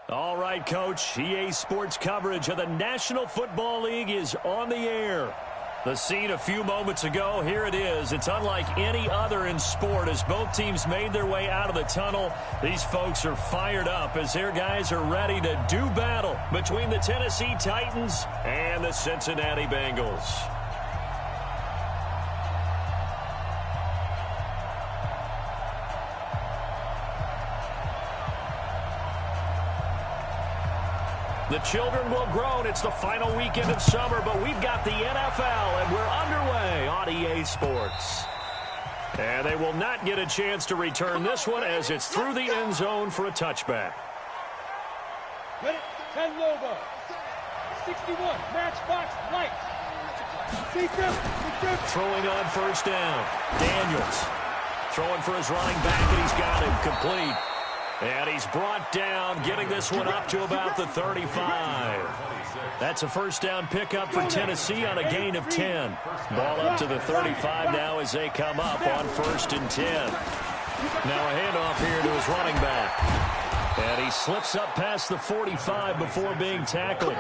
All right, Coach. EA Sports coverage of the National Football League is on the air. The scene a few moments ago, here it is. It's unlike any other in sport as both teams made their way out of the tunnel. These folks are fired up as their guys are ready to do battle between the Tennessee Titans and the Cincinnati Bengals. The children will grow. It's the final weekend of summer, but we've got the NFL, and we're underway on EA Sports. And they will not get a chance to return this one as it's through the end zone for a touchback. 10 Lobo. 61, Matchbox Light. Throwing on first down. Daniels throwing for his running back, and he's got him complete. And he's brought down, getting this one up to about the 35. That's a first down pickup for Tennessee on a gain of 10. Ball up to the 35 now as they come up on 1st and 10. Now a handoff here to his running back. And he slips up past the 45 before being tackled.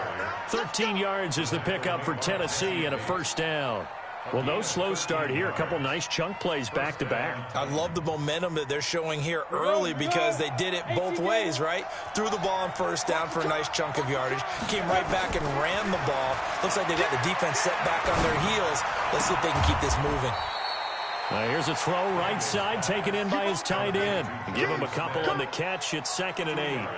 13 yards is the pickup for Tennessee and a first down. Well, no slow start here. A couple nice chunk plays back-to-back. I love the momentum that they're showing here early because they did it both ways, right? Threw the ball on first down for a nice chunk of yardage. Came right back and ran the ball. Looks like they got the defense set back on their heels. Let's see if they can keep this moving. Here's a throw right side taken in by his tight end. Give him a couple on the catch. It's 2nd and 8.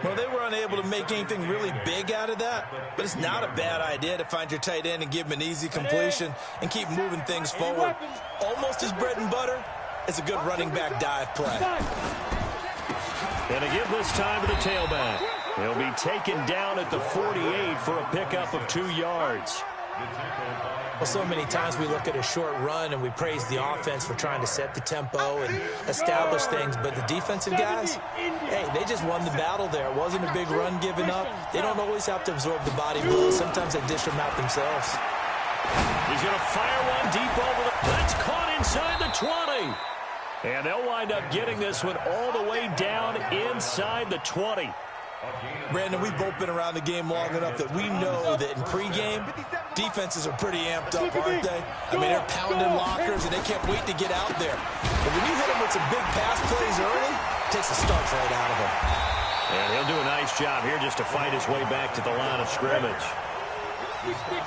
Well, they were unable to make anything really big out of that, but it's not a bad idea to find your tight end and give him an easy completion and keep moving things forward. Almost his bread and butter. It's a good running back dive play. And to give this time to the tailback. He'll be taken down at the 48 for a pickup of 2 yards. Well, so many times we look at a short run and we praise the offense for trying to set the tempo and establish things, but the defensive guys, hey, they just won the battle there. It wasn't a big run given up. They don't always have to absorb the body blows. Sometimes they dish them out themselves. He's going to fire one deep over the... That's caught inside the 20. And they'll wind up getting this one all the way down inside the 20. Brandon, we've both been around the game long enough that we know that in pregame, defenses are pretty amped up, aren't they? I mean, they're pounding lockers, and they can't wait to get out there. But when you hit them with some big pass plays early, it takes the starch right out of them. And he'll do a nice job here just to fight his way back to the line of scrimmage.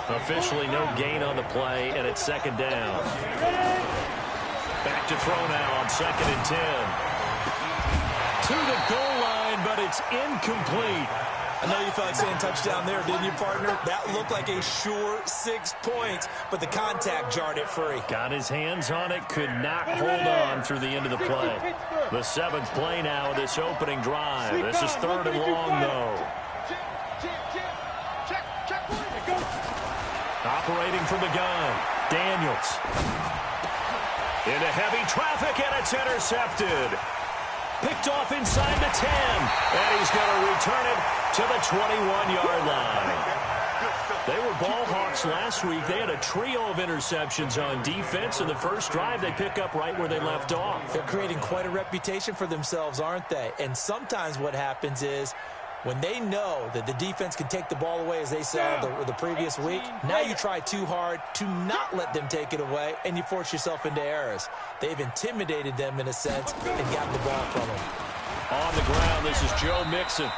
Officially no gain on the play, and it's 2nd down. Back to throw now on 2nd and 10. To the goal line, but it's incomplete. I know you felt like saying touchdown there, didn't you, partner? That looked like a sure 6 points, but the contact jarred it free. Got his hands on it, could not hold on through the end of the play. The 7th play now of this opening drive. This is 3rd and long, though. Operating from the gun, Daniels. Into heavy traffic, and it's intercepted. Picked off inside the 10, and he's going to return it to the 21-yard line. They were ball hawks last week. They had a trio of interceptions on defense. In the first drive, they pick up right where they left off. They're creating quite a reputation for themselves, aren't they? And sometimes what happens is when they know that the defense can take the ball away, as they saw the previous week, now you try too hard to not let them take it away, and you force yourself into errors. They've intimidated them in a sense and gotten the ball from them. On the ground, this is Joe Mixon.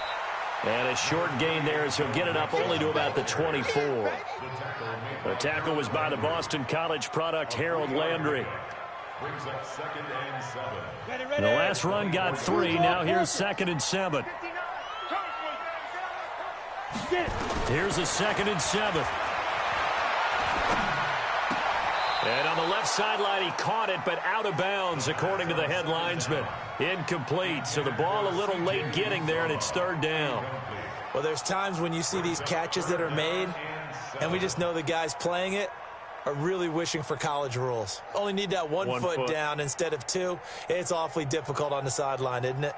And a short gain there as he'll get it up only to about the 24. The tackle was by the Boston College product, Harold Landry. The last run got 3. Now here's 2nd and 7. Here's a 2nd and 7. And on the left sideline, he caught it, but out of bounds, according to the head linesman. Incomplete, so the ball a little late getting there, and it's 3rd down. Well, there's times when you see these catches that are made, and we just know the guys playing it are really wishing for college rules. Only need that one foot down instead of 2. It's awfully difficult on the sideline, isn't it?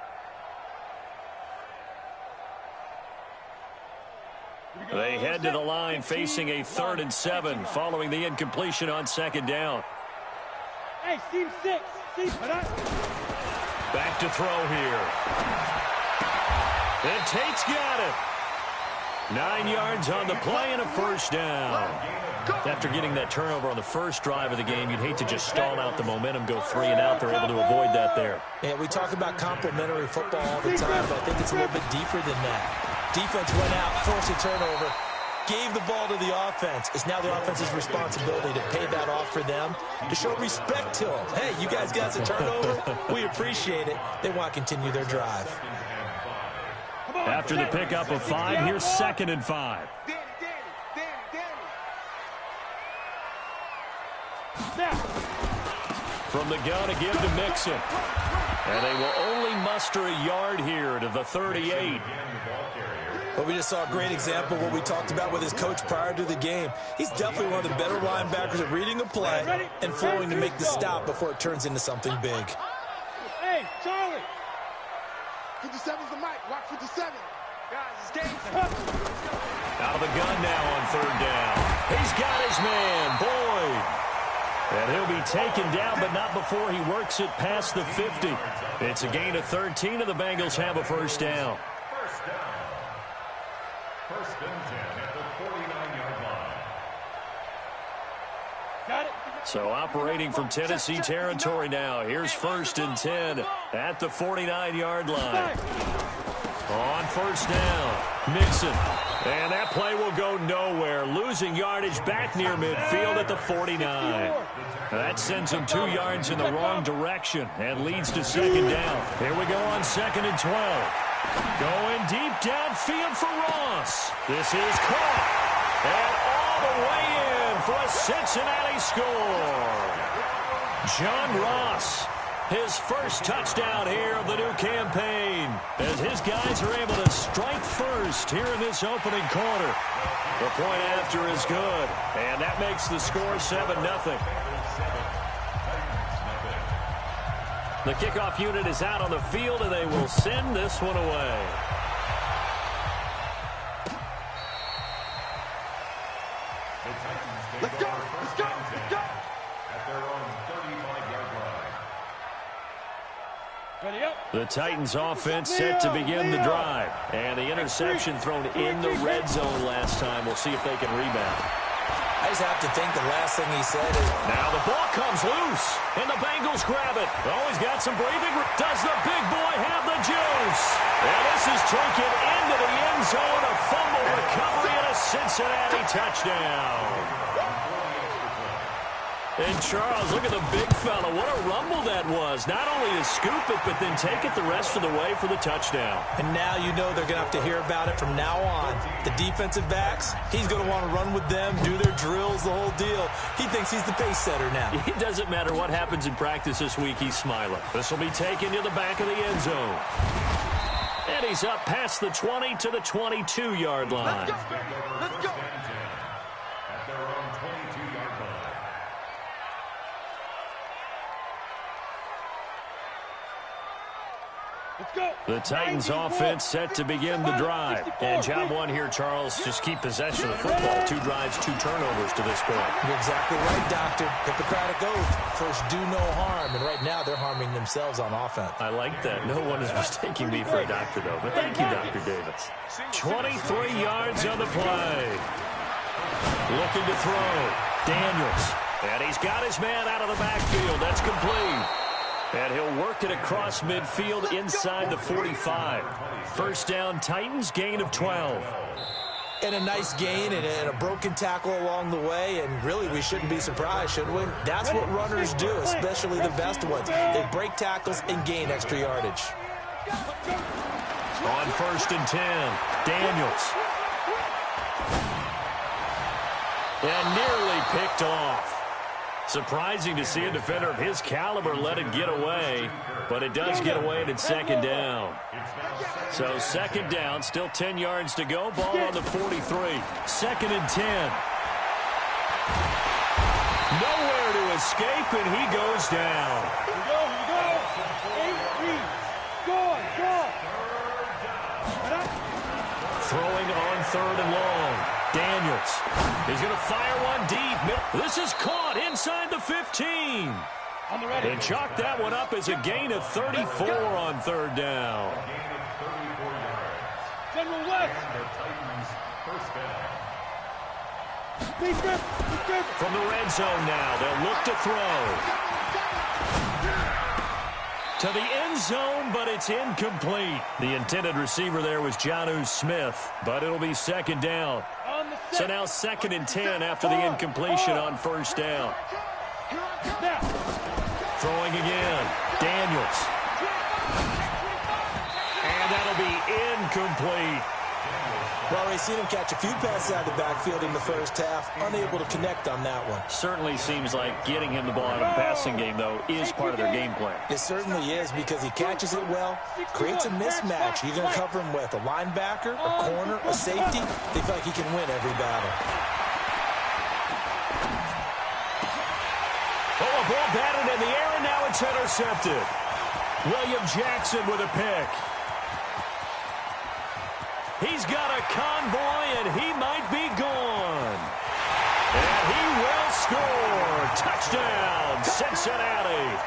They head to the line facing a 3rd and 7 following the incompletion on 2nd down. Hey, team 6. Back to throw here. And Tate's got it. 9 yards on the play and a first down. After getting that turnover on the first drive of the game, you'd hate to just stall out the momentum, go 3 and out. They're able to avoid that there. Yeah, we talk about complementary football all the time, but I think it's a little bit deeper than that. Defense went out, forced a turnover, gave the ball to the offense. It's now the offense's responsibility to pay that off for them, to show respect to them. Hey, you guys got a turnover? We appreciate it. They want to continue their drive. After the pickup of 5, here's 2nd and 5. From the gun, a give to Mixon. And they will only muster a yard here to the 38. Well, we just saw a great example of what we talked about with his coach prior to the game. He's definitely one of the better linebackers at reading a play and flowing to make the stop before it turns into something big. Hey, Charlie! 57's the mic. Watch 57. Guys, it's game time. Out of the gun now on 3rd down. He's got his man, Boyd. And he'll be taken down, but not before he works it past the 50. It's a gain of 13, and the Bengals have a first down. First and 10 at the 49-yard line. Got it. So operating from Tennessee territory now. Here's 1st and 10 at the 49-yard line. On first down, Mixon. And that play will go nowhere. Losing yardage back near midfield at the 49. That sends him 2 yards in the wrong direction and leads to 2nd down. Here we go on 2nd and 12. Going deep downfield for Ross. This is caught. And all the way in for a Cincinnati score. John Ross, his first touchdown here of the new campaign, as his guys are able to strike first here in this opening quarter. The point after is good, and that makes the score 7-0. The kickoff unit is out on the field, and they will send this one away. Let's go. Let's go. Let's go. At their own 35-yard line. Ready up. The Titans offense set to begin the drive. And the interception thrown in the red zone last time. We'll see if they can rebound. I just have to think the last thing he said is... Now the ball comes loose, and the Bengals grab it. Oh, he's got some breathing. Does the big boy have the juice? And this is taken into the end zone. A fumble recovery and a Cincinnati touchdown. And Charles, look at the big fella. What a rumble that was. Not only to scoop it, but then take it the rest of the way for the touchdown. And now you know they're going to have to hear about it from now on. The defensive backs, he's going to want to run with them, do their drills, the whole deal. He thinks he's the pace setter now. It doesn't matter what happens in practice this week, he's smiling. This will be taken to the back of the end zone. And he's up past the 20 to the 22-yard line. Let's go, baby. Let's go. At their own 22-yard line. Let's go. The Titans offense set to begin the drive. And job one here, Charles, just keep possession of the football. 2 drives, 2 turnovers to this point. You're exactly right, Doctor. Hippocratic oath. First, do no harm. And right now, they're harming themselves on offense. I like that. No one is mistaking me for a doctor, though. But thank you, Dr. Davis. 23 yards on the play. Looking to throw. Daniels. And he's got his man out of the backfield. That's complete. And he'll work it across midfield inside the 45. First down, Titans, gain of 12. And a nice gain and a broken tackle along the way. And really, we shouldn't be surprised, should we? That's what runners do, especially the best ones. They break tackles and gain extra yardage. On first and 10, Daniels. And nearly picked off. Surprising to see a defender of his caliber let it get away, but it does get away and it's 2nd down. So 2nd down, still 10 yards to go, ball on the 43. 2nd and 10. Nowhere to escape, and he goes down. Here we go. Here we go. 8-3. Go on. Throwing on 3rd and long. Daniels. He's going to fire one deep. This is caught inside the 15. On the ready. And chalk that one up as a gain of 34 on 3rd down. General West. And the Titans first down. From the red zone now, they'll look to throw. To the end zone, but it's incomplete. The intended receiver there was Jonnu Smith, but it'll be second down. So now 2nd and 10 after the incompletion on first down. Throwing again. Daniels. And that'll be incomplete. Well, we've seen him catch a few passes out of the backfield in the first half, unable to connect on that one. Certainly seems like getting him the ball out of the passing game, though, is part of their game plan. It certainly is, because he catches it well, creates a mismatch. You're going to cover him with a linebacker, a corner, a safety. They feel like he can win every battle. Oh, a ball batted in the air, and now it's intercepted. William Jackson with a pick. He's got a convoy, and he might be gone. And he will score. Touchdown, Cincinnati.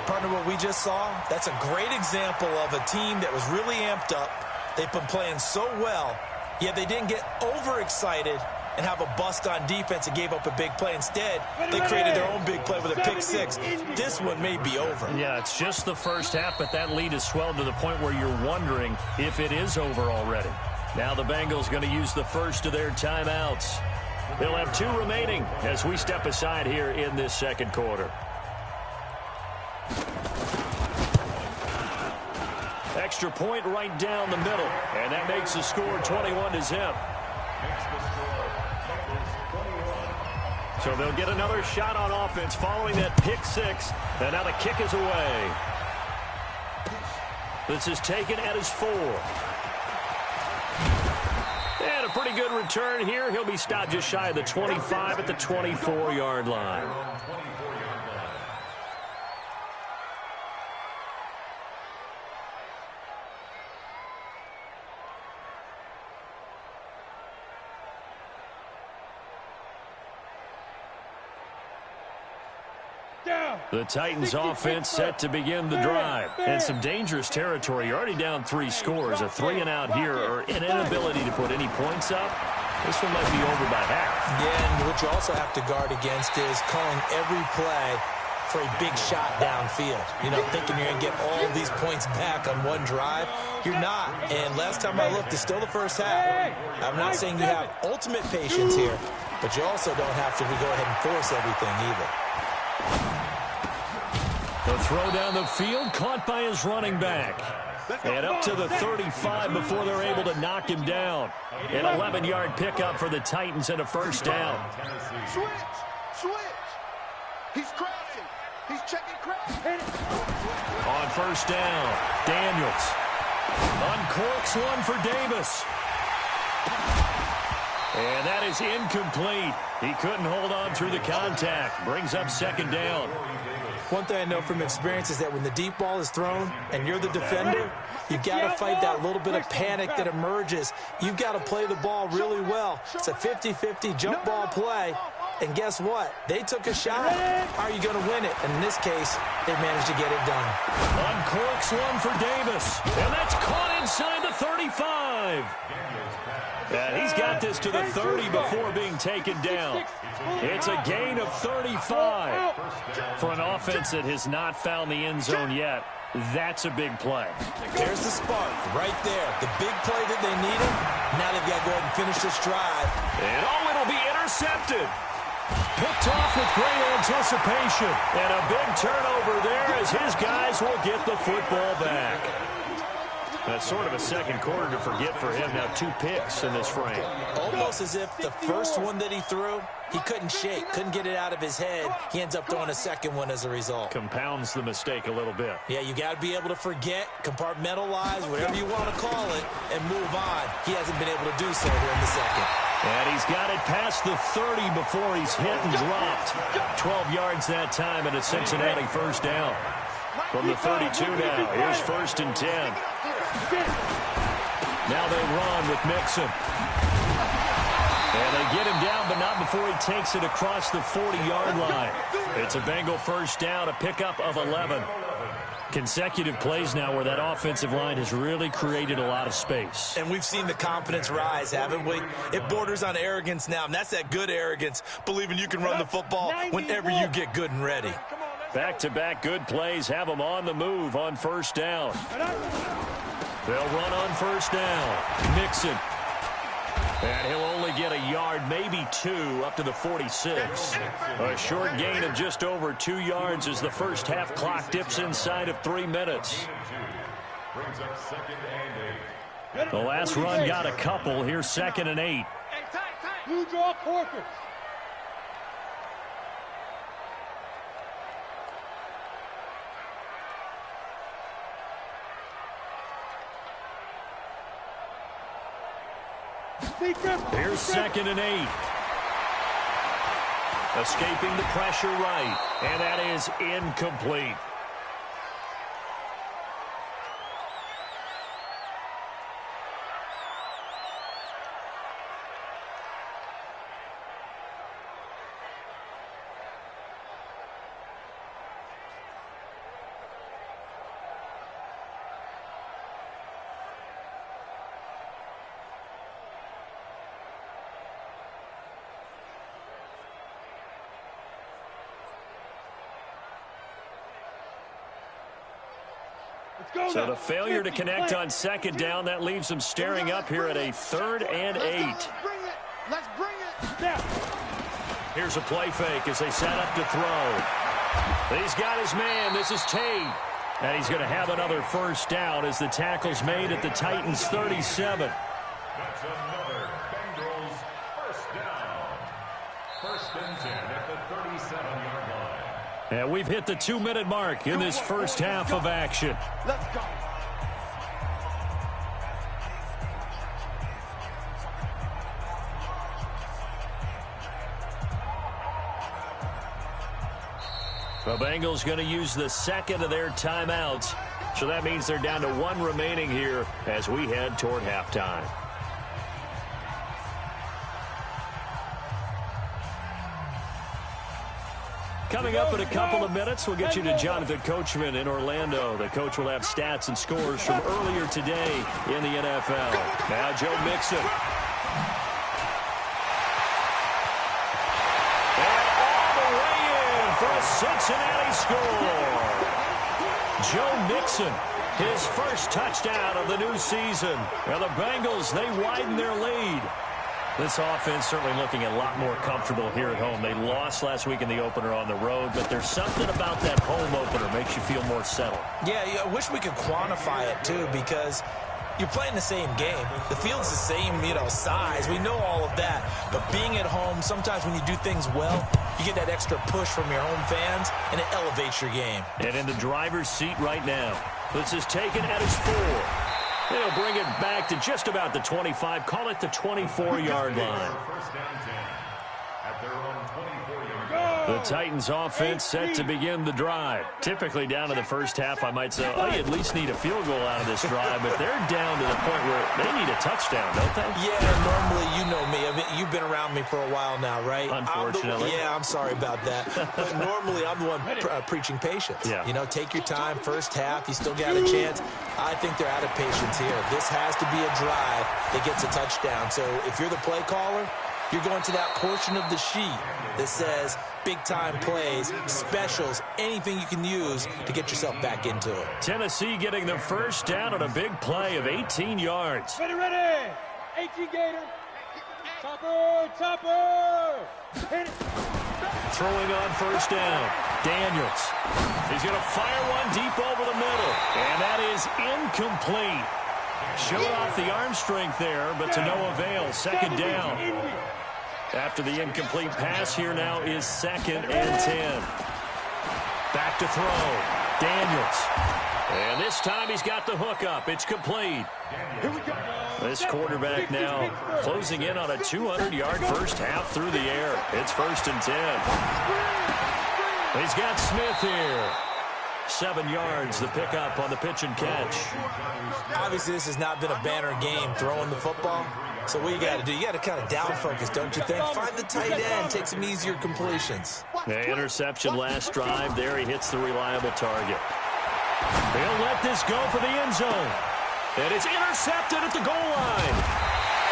Partner, what we just saw, that's a great example of a team that was really amped up. They've been playing so well, yet they didn't get overexcited and have a bust on defense and gave up a big play. Instead, they created their own big play with a pick six. This one may be over. Yeah, it's just the first half, but that lead has swelled to the point where you're wondering if it is over already. Now the Bengals going to use the first of their timeouts. They'll have 2 remaining as we step aside here in this second quarter. Extra point right down the middle, and that makes the score 21-0. So they'll get another shot on offense following that pick six. And now the kick is away. This is taken at his 4. And a pretty good return here. He'll be stopped just shy of the 25 at the 24-yard line. The Titans offense set to begin the drive. And some dangerous territory. You're already down 3 scores. A 3-and-out here, or an inability to put any points up. This one might be over by half. Yeah, and what you also have to guard against is calling every play for a big shot downfield. You know, thinking you're going to get all these points back on one drive. You're not. And last time I looked, it's still the first half. I'm not saying you have ultimate patience here, but you also don't have to go ahead and force everything either. The throw down the field, caught by his running back. And up to the 35 before they're able to knock him down. An 11-yard pickup for the Titans and a first down. Switch. He's crashing. He's checking crash. On first down, Daniels uncorks one for Davis. And that is incomplete. He couldn't hold on through the contact. Brings up second down. One thing I know from experience is that when the deep ball is thrown and you're the defender, you've got to fight that little bit of panic that emerges. You've got to play the ball really well. It's a 50-50 jump ball play. And guess what? They took a shot. How are you going to win it? And in this case, they managed to get it done. Uncorks one for Davis. And that's caught inside the 35. And he's got this to the 30 before being taken down. It's a gain of 35. For an offense that has not found the end zone yet, that's a big play. There's the spark right there. The big play that they needed. Now they've got to go ahead and finish this drive. And it'll be intercepted. Picked off with great anticipation. And a big turnover there as his guys will get the football back. That's sort of a second quarter to forget for him. Now 2 picks in this frame. Almost as if the first one that he threw, he couldn't shake, couldn't get it out of his head. He ends up throwing a second one as a result. Compounds the mistake a little bit. Yeah, you got to be able to forget, compartmentalize, whatever you want to call it, and move on. He hasn't been able to do so here in the second. And he's got it past the 30 before he's hit and dropped. 12 yards that time and a Cincinnati first down. From the 32 now, here's 1st and 10. Now they run with Mixon. And they get him down, but not before he takes it across the 40-yard line. It's a Bengal first down, a pickup of 11. Consecutive plays now where that offensive line has really created a lot of space. And we've seen the confidence rise, haven't we? It borders on arrogance now, and that's that good arrogance, believing you can run the football whenever you get good and ready. Back-to-back good plays have them on the move on first down. They'll run on first down. Mixon. And he'll only get a yard, maybe 2, up to the 46. A short gain of just over 2 yards as the first half clock dips inside of 3 minutes. The last run got a couple. Here's 2nd and 8. You draw Corker. Here's 2nd and 8. Escaping the pressure right. And that is incomplete. So the failure to connect on 2nd down, that leaves them staring up here at a 3rd and 8. Let's bring it. Here's a play fake as they set up to throw. He's got his man. This is Tate. And he's going to have another first down as the tackle's made at the Titans' 37. That's another Bengals first down. 1st and 10 at the 37-yard line. And we've hit the 2-minute mark in this first half of action. Let's go. The Bengals going to use the 2nd of their timeouts. So that means they're down to 1 remaining here as we head toward halftime. Coming up in a couple of minutes, we'll get you to Jonathan Coachman in Orlando. The coach will have stats and scores from earlier today in the NFL. Now Joe Mixon. And all the way in for a Cincinnati score. Joe Mixon, his first touchdown of the new season. And the Bengals, they widen their lead. This offense certainly looking a lot more comfortable here at home. They lost last week in the opener on the road, but there's something about that home opener makes you feel more settled. Yeah, I wish we could quantify it, too, because you're playing the same game. The field's the same, size. We know all of that. But being at home, sometimes when you do things well, you get that extra push from your home fans, and it elevates your game. And in the driver's seat right now. This is taken at his 4. They'll bring it back to just about the 25. Call it the 24-yard line. The Titans offense set to begin the drive. Typically down to the first half, I might say, oh, you at least need a field goal out of this drive, but they're down to the point where they need a touchdown, don't they? Yeah, normally, you know me. I mean, you've been around me for a while now, right? Unfortunately. I'm sorry about that. But normally, I'm the one preaching patience. Yeah. Take your time, first half, you still got a chance. I think they're out of patience here. This has to be a drive that gets a touchdown. So if you're the play caller, you're going to that portion of the sheet that says big-time plays, specials, anything you can use to get yourself back into it. Tennessee getting the first down on a big play of 18 yards. Ready. 18 Gator. Topper. Hit it. Throwing on first down. Daniels. He's going to fire one deep over the middle. And that is incomplete. Showed off the arm strength there, but to no avail. 2nd down. After the incomplete pass, here now is 2nd and 10. Back to throw. Daniels. And this time he's got the hook up. It's complete. This quarterback now closing in on a 200-yard first half through the air. It's 1st and 10. He's got Smith here. 7 yards, the pickup on the pitch and catch. Obviously, this has not been a banner game throwing the football. So what you got to do, you got to kind of down focus, don't you think? Find the tight end, take some easier completions. The interception last drive. There he hits the reliable target. He'll let this go for the end zone. And it's intercepted at the goal line.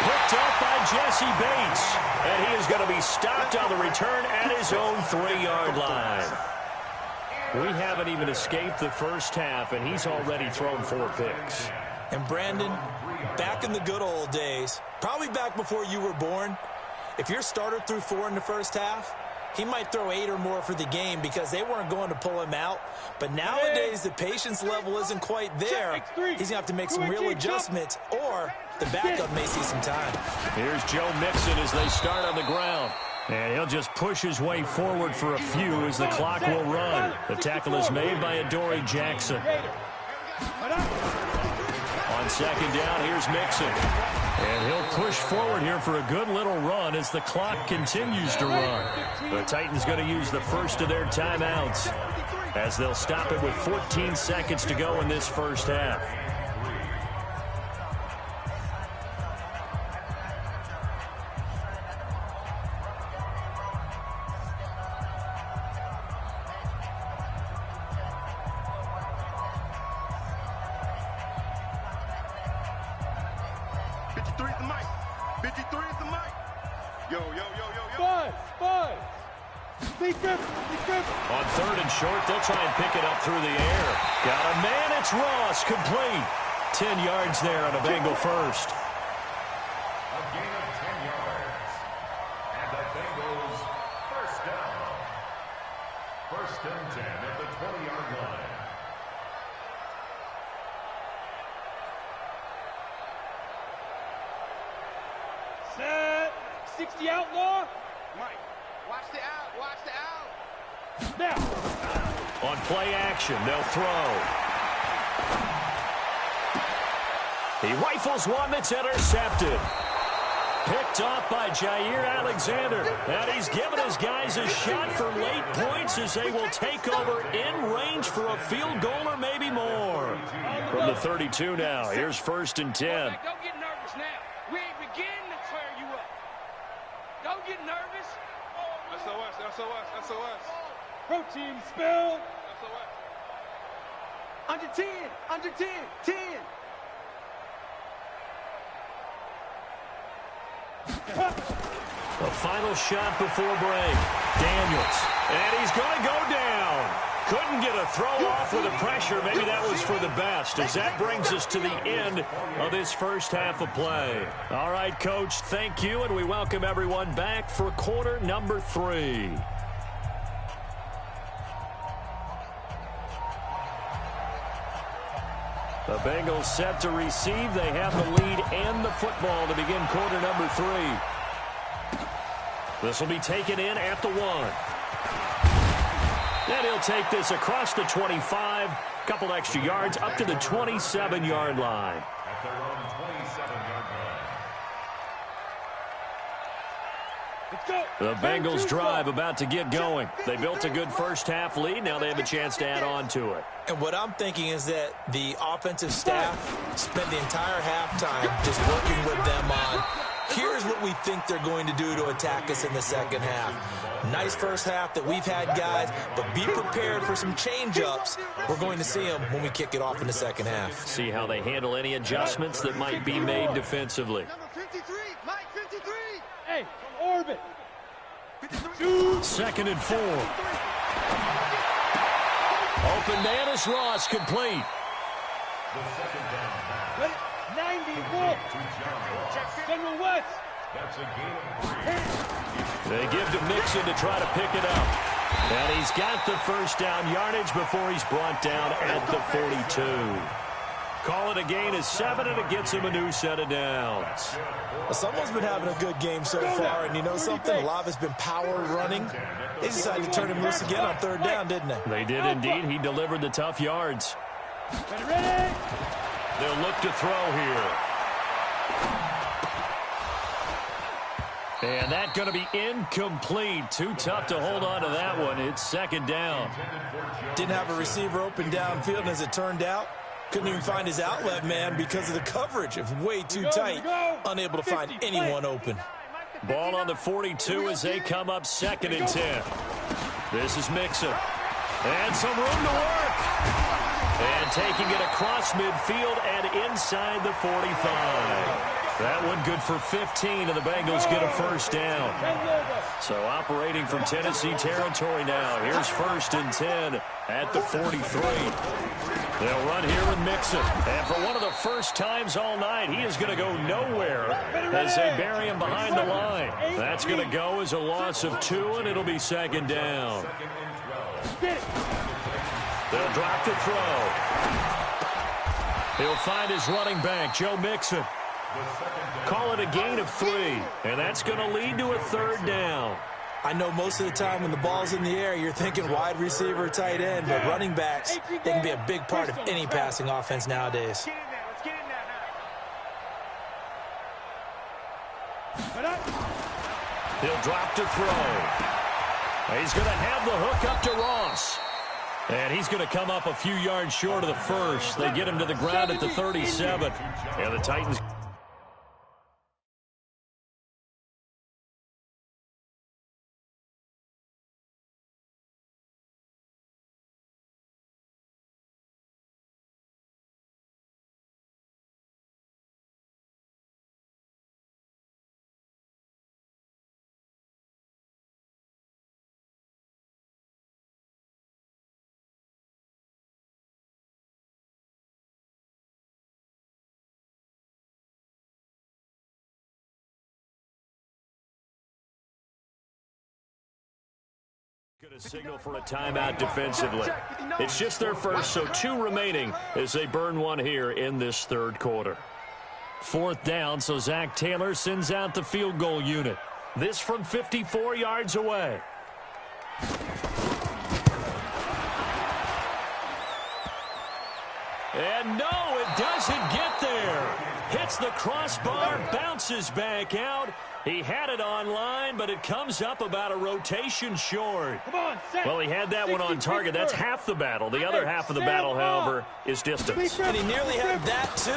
Picked up by Jesse Bates. And he is going to be stopped on the return at his own 3-yard line. We haven't even escaped the first half, and he's already thrown 4 picks. And Brandon, back in the good old days, probably back before you were born, if your starter threw 4 in the first half, he might throw 8 or more for the game because they weren't going to pull him out. But nowadays, the patience level isn't quite there. He's going to have to make some real adjustments, or the backup may see some time. Here's Joe Mixon as they start on the ground. And he'll just push his way forward for a few as the clock will run. The tackle is made by Adoree Jackson. On second down, here's Mixon. And he'll push forward here for a good little run as the clock continues to run. The Titans going to use the first of their timeouts as they'll stop it with 14 seconds to go in this first half. On third and short, they'll try and pick it up through the air. Got a man, it's Ross, complete. 10 yards there on a Bengal first. A gain of 10 yards. And the Bengals first down. First and 10 at the 20-yard line. Set. 60 outlaw. Mike, watch the out. Watch the out. Now. On play action, they'll throw. He rifles one that's intercepted. Picked off by Jair Alexander. And he's given his guys a shot for late points as they will take over in range for a field goal or maybe more. From the 32 now, here's first and 10. Don't get nervous now. We ain't beginning to tear you up. Don't get nervous. SOS, SOS, SOS. Protein spill. SOS. Under 10. Under 10. 10. The final shot before break. Daniels. And he's going to go down. Couldn't get a throw off with the pressure. Maybe that was for the best, as that brings us to the end of this first half of play. All right, Coach, thank you, and we welcome everyone back for quarter number 3. The Bengals set to receive. They have the lead and the football to begin quarter number 3. This will be taken in at the 1. And he'll take this across the 25, couple extra yards, up to the 27-yard line. At their own 27-yard line. The Bengals drive about to get going. They built a good first half lead. Now they have a chance to add on to it. And what I'm thinking is that the offensive staff spent the entire halftime just working with them on, here's what we think they're going to do to attack us in the second half. Nice first half that we've had, guys, but be prepared for some change-ups. We're going to see them when we kick it off in the second half. See how they handle any adjustments that might be made defensively. Number 53. Mike, 53. Hey, orbit. 2nd and 4. Open man is Ross, complete. The second down pass. 91. General West. That's a gain of 3. They give to Mixon to try to pick it up. And he's got the first down yardage before he's brought down at the 42. Call it a gain of 7, and it gets him a new set of downs. Well, someone's been having a good game so far, and you know something? A lot of it's been power running. They decided to turn him loose again on 3rd down, didn't they? They did indeed. He delivered the tough yards. Ready? They'll look to throw here. And that's going to be incomplete. Too tough to hold on to that one. It's 2nd down. Didn't have a receiver open downfield, and as it turned out, couldn't even find his outlet man because of the coverage. It was way too tight, unable to find anyone open. Ball on the 42 as they come up 2nd and 10. This is Mixon. And some room to work. And taking it across midfield and inside the 45. That one good for 15, and the Bengals get a first down. So operating from Tennessee territory now. Here's 1st and 10 at the 43. They'll run here and mix it. And for one of the first times all night, he is going to go nowhere as they bury him behind the line. That's going to go as a loss of 2, and it'll be 2nd down. They'll drop to throw. He'll find his running back, Joe Mixon. Call it a gain of 3, and that's going to lead to a 3rd down. I know most of the time when the ball's in the air, you're thinking wide receiver, tight end, but running backs, they can be a big part of any passing offense nowadays. He'll drop to throw. He's going to have the hook up to Ross. And he's going to come up a few yards short of the first. They get him to the ground at the 37. And the Titans... Going to signal for a timeout defensively. It's just their first, so 2 remaining as they burn one here in this 3rd quarter. 4th down, so Zach Taylor sends out the field goal unit. This from 54 yards away. And no, it doesn't get there. Hits the crossbar, bounces back out. He had it online, but it comes up about a rotation short. Well, he had that one on target. That's half the battle. The other half of the battle, however, is distance. And he nearly had that, too.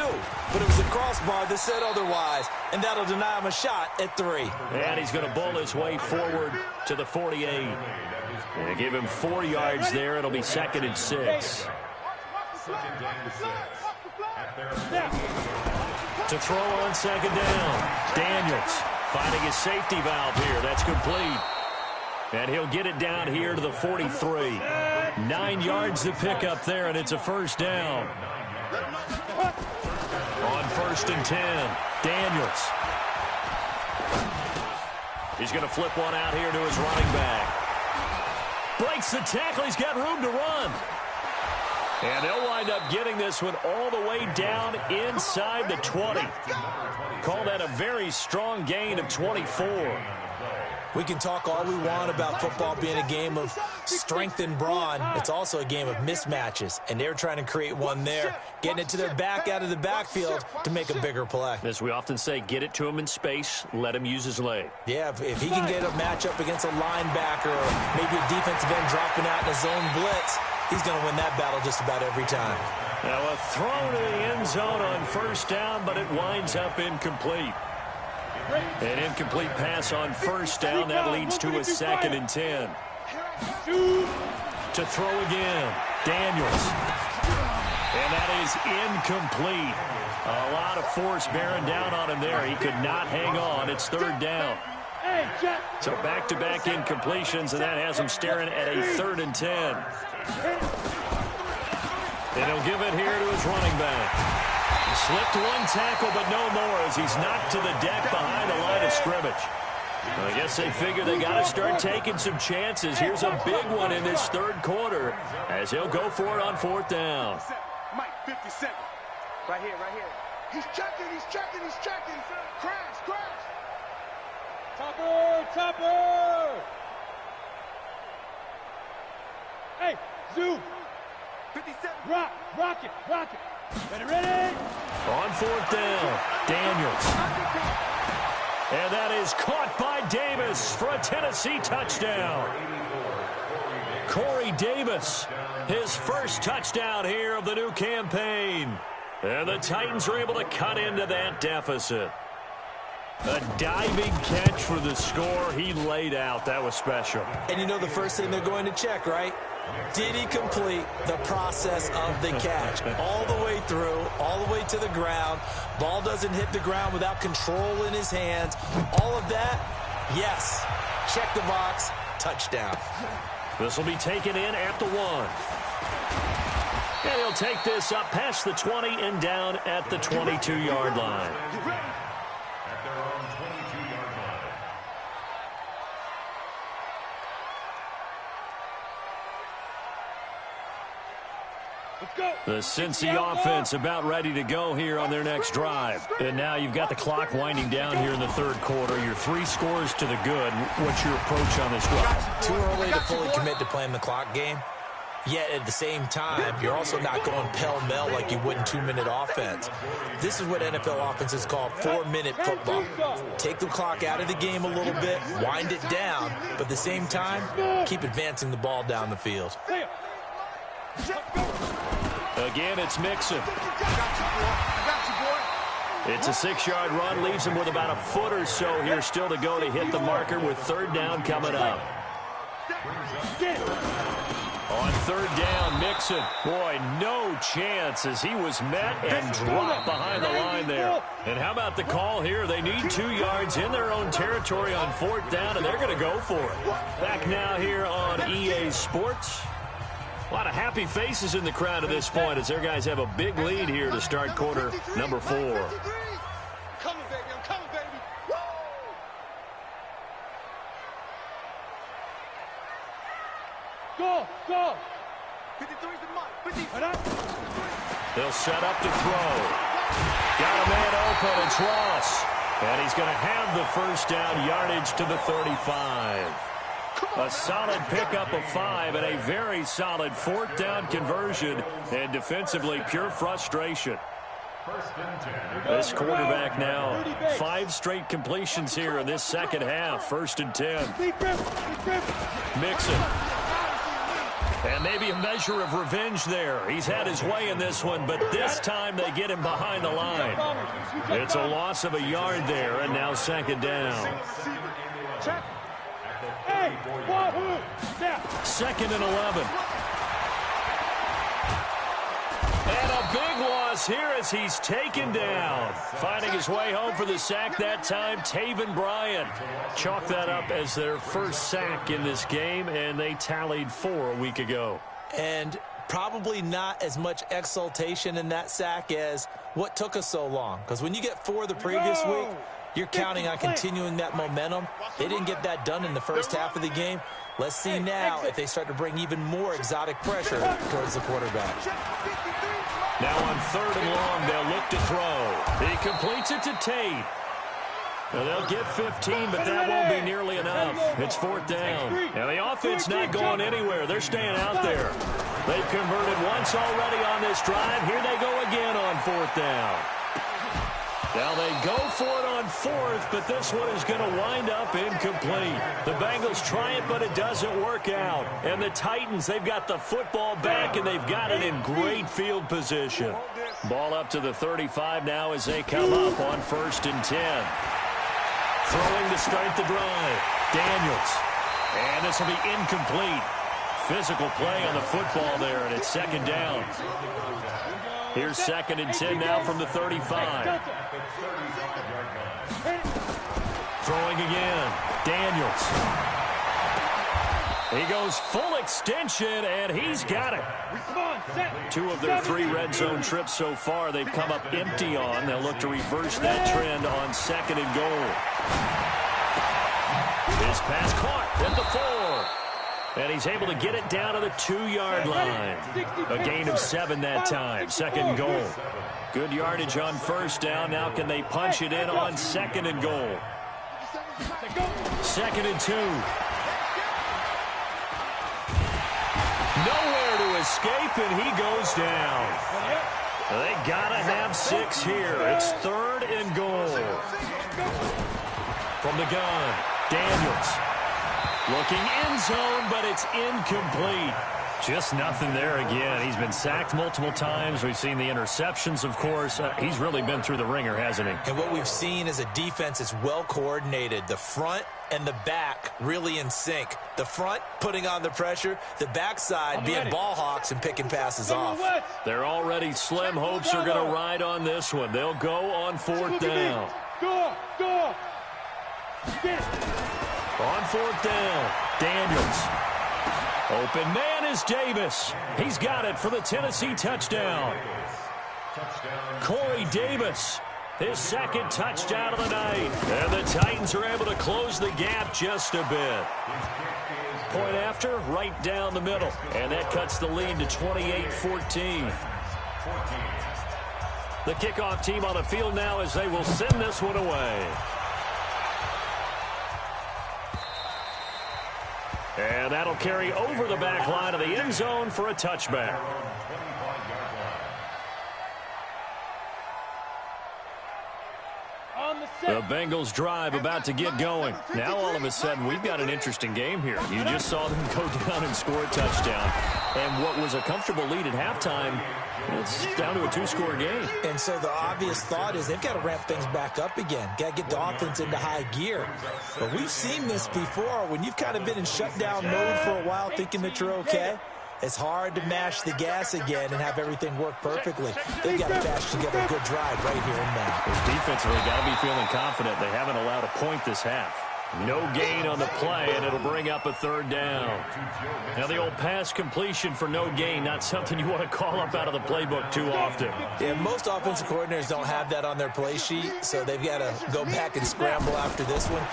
But it was a crossbar that said otherwise, and that'll deny him a shot at 3. And he's going to bowl his way forward to the 48. And they give him 4 yards there. It'll be 2nd and 6. To throw on 2nd down. Daniels finding his safety valve here. That's complete. And he'll get it down here to the 43. 9 yards to pick up there, and it's a first down. On 1st and 10, Daniels. He's going to flip one out here to his running back. Breaks the tackle. He's got room to run. And they'll wind up getting this one all the way down inside the 20. Call that a very strong gain of 24. We can talk all we want about football being a game of strength and brawn. It's also a game of mismatches, and they're trying to create one there, getting it to their back out of the backfield to make a bigger play. As we often say, get it to him in space, let him use his leg. Yeah, if he can get a matchup against a linebacker or maybe a defensive end dropping out in a zone blitz, he's going to win that battle just about every time. Now a throw to the end zone on 1st down, but it winds up incomplete. An incomplete pass on 1st down. That leads to a 2nd and 10. To throw again. Daniels. And that is incomplete. A lot of force bearing down on him there. He could not hang on. It's 3rd down. So back-to-back incompletions, and that has him staring at a 3rd and 10. And he'll give it here to his running back. Slipped one tackle, but no more as he's knocked to the deck behind the line of scrimmage. Well, I guess they figure they got to start taking some chances. Here's a big one in this 3rd quarter as he'll go for it on 4th down. Mike, 57. Right here, right here. He's checking, he's checking, he's checking. Crash, crash. Topper. Hey, zoom. 57. Rock it. Ready? On 4th down, Daniels. And that is caught by Davis for a Tennessee touchdown. Corey Davis, his first touchdown here of the new campaign. And the Titans are able to cut into that deficit. A diving catch for the score. He laid out. That was special. And you know the first thing they're going to check, right? Did he complete the process of the catch? All the way through, all the way to the ground. Ball doesn't hit the ground without control in his hands. All of that, yes. Check the box. Touchdown. This will be taken in at the 1. And he'll take this up past the 20 and down at the 22-yard line. At their own 22-yard line. Let's go. The Cincy offense about ready to go here on their next drive. And now you've got the clock winding down here in the third quarter. Your 3 scores to the good. What's your approach on this drive? Too early to fully commit to playing the clock game. Yet at the same time, you're also not going pell-mell like you would in 2-minute offense. This is what NFL offenses call 4-minute football. Take the clock out of the game a little bit, wind it down, but at the same time, keep advancing the ball down the field. Again, it's Mixon. It's a 6-yard run, leaves him with about a foot or so here still to go to hit the marker with third down coming up. On third down, Mixon. Boy, no chance as he was met and dropped behind the line there. And how about the call here? They need 2 yards in their own territory on fourth down, and they're going to go for it. Back now here on EA Sports. A lot of happy faces in the crowd at this point as their guys have a big lead here to start quarter number 4. I'm coming, baby. I'm coming, baby. Woo! Go. 53's the mark. 53. They'll set up to throw. Got a man open. It's Ross. And he's going to have the first down, yardage to the 35. A solid pickup of 5 and a very solid fourth down conversion. And defensively, pure frustration. This quarterback now, 5 straight completions here in this second half. 1st and 10. Mixon. And maybe a measure of revenge there. He's had his way in this one, but this time they get him behind the line. It's a loss of a yard there, and now second down. Second and 11. And a big loss here as he's taken down. Finding his way home for the sack that time, Taven Bryan. Chalk that up as their first sack in this game, and they tallied 4 a week ago. And probably not as much exultation in that sack as what took us so long. Because when you get 4 the previous week, you're counting on continuing that momentum. They didn't get that done in the first half of the game. Let's see now if they start to bring even more exotic pressure towards the quarterback. Now on third and long, they'll look to throw. He completes it to Tate. Now they'll get 15, but that won't be nearly enough. It's fourth down. Now the offense not going anywhere. They're staying out there. They've converted once already on this drive. Here they go again on fourth down. Now they go for it on fourth, but this one is going to wind up incomplete. The Bengals try it, but it doesn't work out. And the Titans, they've got the football back, and they've got it in great field position. Ball up to the 35 now as they come up on 1st and 10. Throwing to start the drive. Daniels. And this will be incomplete. Physical play on the football there, and it's second down. Here's 2nd and 10 now from the 35. Throwing again. Daniels. He goes full extension, and he's got it. 2 of their 3 red zone trips so far they've come up empty on. They'll look to reverse that trend on 2nd and goal. This pass caught at the 4. And he's able to get it down to the 2-yard line. A gain of 7 that time. 2nd and goal. Good yardage on first down. Now can they punch it in on 2nd and goal? 2nd and 2. Nowhere to escape, and he goes down. They gotta have 6 here. It's 3rd and goal. From the gun, Daniels. Looking end zone, but it's incomplete. Just nothing there again. He's been sacked multiple times. We've seen the interceptions, of course. He's really been through the ringer, hasn't he? And what we've seen is a defense that's well coordinated. The front and the back really in sync. The front putting on the pressure, the backside being ball hawks and picking passes off. They're already slim hopes are going to ride on this one. They'll go on 4th down. Go. Get it. On 4th down, Daniels. Open man is Davis. He's got it for the Tennessee touchdown. Corey Davis, his 2nd touchdown of the night. And the Titans are able to close the gap just a bit. Point after, right down the middle. And that cuts the lead to 28-14. The kickoff team on the field now as they will send this one away. And that'll carry over the back line of the end zone for a touchback. The Bengals drive about to get going. Now all of a sudden we've got an interesting game here. You just saw them go down and score a touchdown. And what was a comfortable lead at halftime, it's down to a 2-score game. And so the obvious thought is they've got to ramp things back up again. Got to get the offense into high gear. But we've seen this before. When you've kind of been in shutdown mode for a while thinking that you're okay, it's hard to mash the gas again and have everything work perfectly. They've got to patch together a good drive right here and now. Defensively, got to be feeling confident. They haven't allowed a point this half. No gain on the play, and it'll bring up a 3rd down. Now, the old pass completion for no gain, not something you want to call up out of the playbook too often. Yeah, most offensive coordinators don't have that on their play sheet, so they've got to go back and scramble after this one.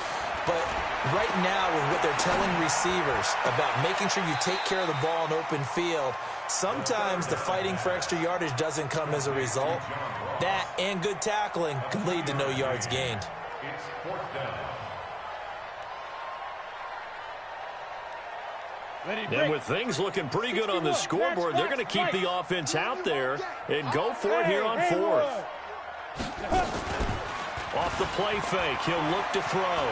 But right now, with what they're telling receivers about making sure you take care of the ball in open field, sometimes the fighting for extra yardage doesn't come as a result. That and good tackling can lead to no yards gained. It's 4th down. And with things looking pretty good on the scoreboard, they're going to keep the offense out there and go for it here on 4th. Off the play fake, he'll look to throw.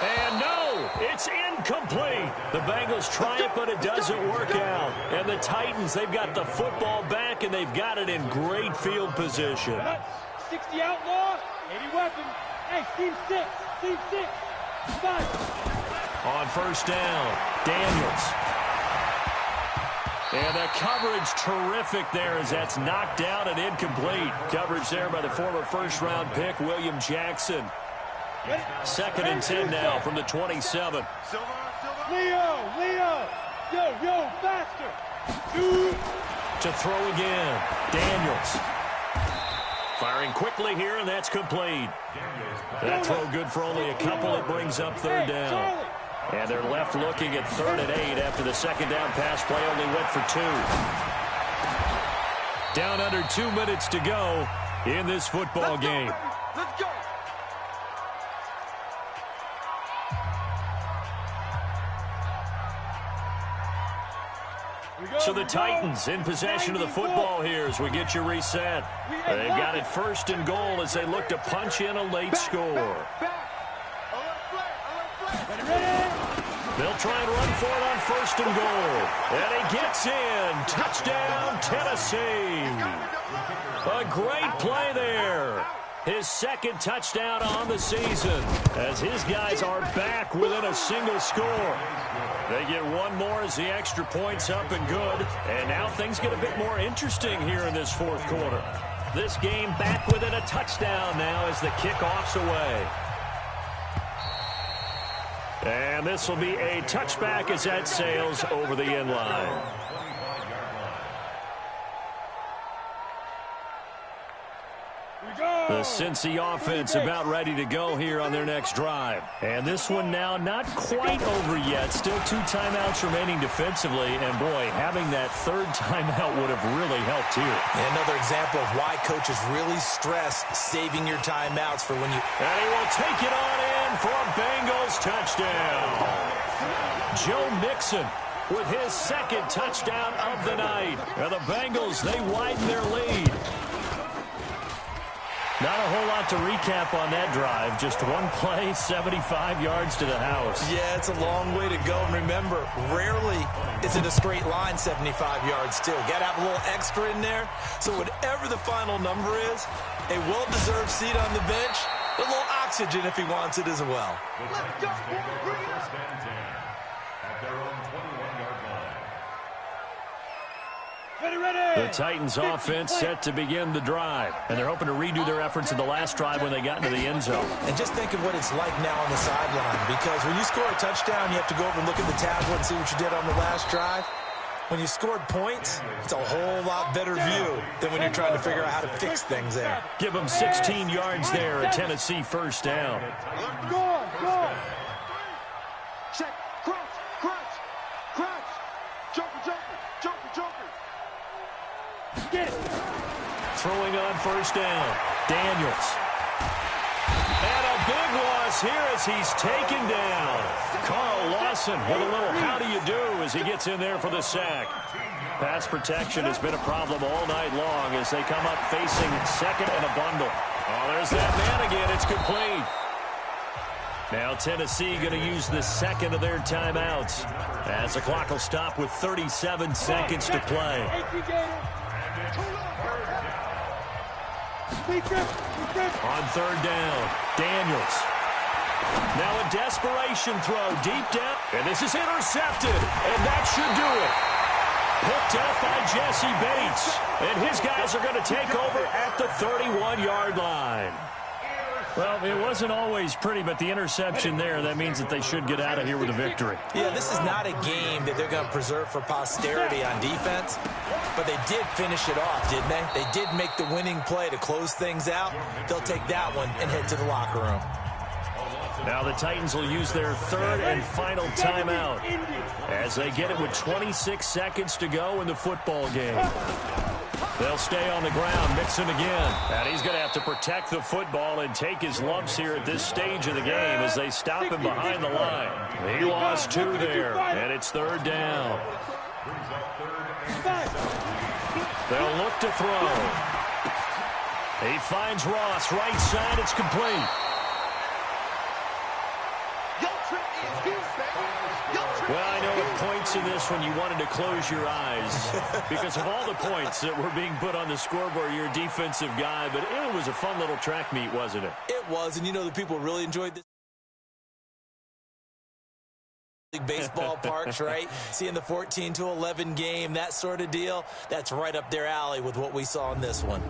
And no, it's incomplete. The Bengals try it, but it doesn't work out. And the Titans, they've got the football back, and they've got it in great field position. 60 outlaw, 80 weapon. Hey, team 6. Team 6. Come on. On 1st down, Daniels. And the coverage terrific there as that's knocked down and incomplete. Coverage there by the former 1st-round pick, William Jackson. 2nd and 10 now from the 27. Leo. Yo, faster. To throw again, Daniels. Firing quickly here, and that's complete. That throw good for only a couple. It brings up 3rd down. And they're left looking at 3rd and 8 after the 2nd down pass play only went for 2. Down under 2 minutes to go in this football game. Let's go. So the Titans in possession of the football here as we get you reset. They've got it 1st and goal as they look to punch in a late score. They'll try and run for it on 1st and goal. And he gets in. Touchdown, Tennessee. A great play there. His 2nd touchdown on the season as his guys are back within a single score. They get one more as the extra point's up and good. And now things get a bit more interesting here in this 4th quarter. This game back within a touchdown now as the kickoff's away. And this will be a touchback as that sails over the end line. The Cincy offense about ready to go here on their next drive. And this one now not quite over yet. Still 2 timeouts remaining defensively. And, boy, having that 3rd timeout would have really helped here. Another example of why coaches really stress saving your timeouts for when you... And he will take it on in for a Bengals touchdown. Joe Mixon with his 2nd touchdown of the night. And the Bengals, they widen their lead. Not a whole lot to recap on that drive. Just one play, 75 yards to the house. Yeah, it's a long way to go. And remember, rarely is it a straight line 75 yards, too. Got to have a little extra in there. So whatever the final number is, a well-deserved seat on the bench, a little oxygen if he wants it as well. Let's go, first and 10 at their own 21-yard line. The Titans offense set to begin the drive, and they're hoping to redo their efforts in the last drive when they got into the end zone. And just think of what it's like now on the sideline, because when you score a touchdown, you have to go over and look at the tablet and see what you did on the last drive. When you scored points, it's a whole lot better view than when you're trying to figure out how to fix things there. Give them 16 yards there, a Tennessee first down. Go. Check. Crunch. Joker. Get it. Throwing on first down, Daniels. And a big loss here as he's taken down. Carl Lawson with a little how do you do as he gets in there for the sack. Pass protection has been a problem all night long as they come up facing second and a bundle. Oh, there's that man again. It's complete. Now Tennessee going to use the second of their timeouts as the clock will stop with 37 seconds to play. On third down, Daniels. Now a desperation throw deep down. And this is intercepted. And that should do it. Picked up by Jesse Bates. And his guys are going to take over at the 31-yard line. Well, it wasn't always pretty, but the interception there, that means that they should get out of here with a victory. Yeah, this is not a game that they're going to preserve for posterity on defense, but they did finish it off, didn't they? They did make the winning play to close things out. They'll take that one and head to the locker room. Now the Titans will use their third and final timeout as they get it with 26 seconds to go in the football game. They'll stay on the ground, Mixon again. And he's going to have to protect the football and take his lumps here at this stage of the game as they stop him behind the line. He lost 2 there, and it's third down. They'll look to throw. He finds Ross, right side, it's complete. Well, I know at points in this when you wanted to close your eyes because of all the points that were being put on the scoreboard. You're a defensive guy, but it was a fun little track meet, wasn't it? It was, and you know the people really enjoyed this. Baseball parks, right? Seeing the 14-11 game, that sort of deal, that's right up their alley with what we saw in this one.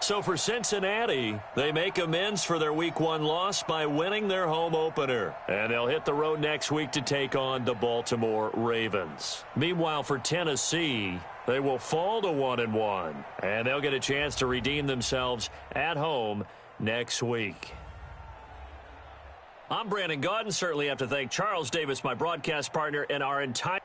So for Cincinnati, they make amends for their Week 1 loss by winning their home opener. And they'll hit the road next week to take on the Baltimore Ravens. Meanwhile, for Tennessee, they will fall to 1-1. And they'll get a chance to redeem themselves at home next week. I'm Brandon Gaudin. Certainly have to thank Charles Davis, my broadcast partner, and our entire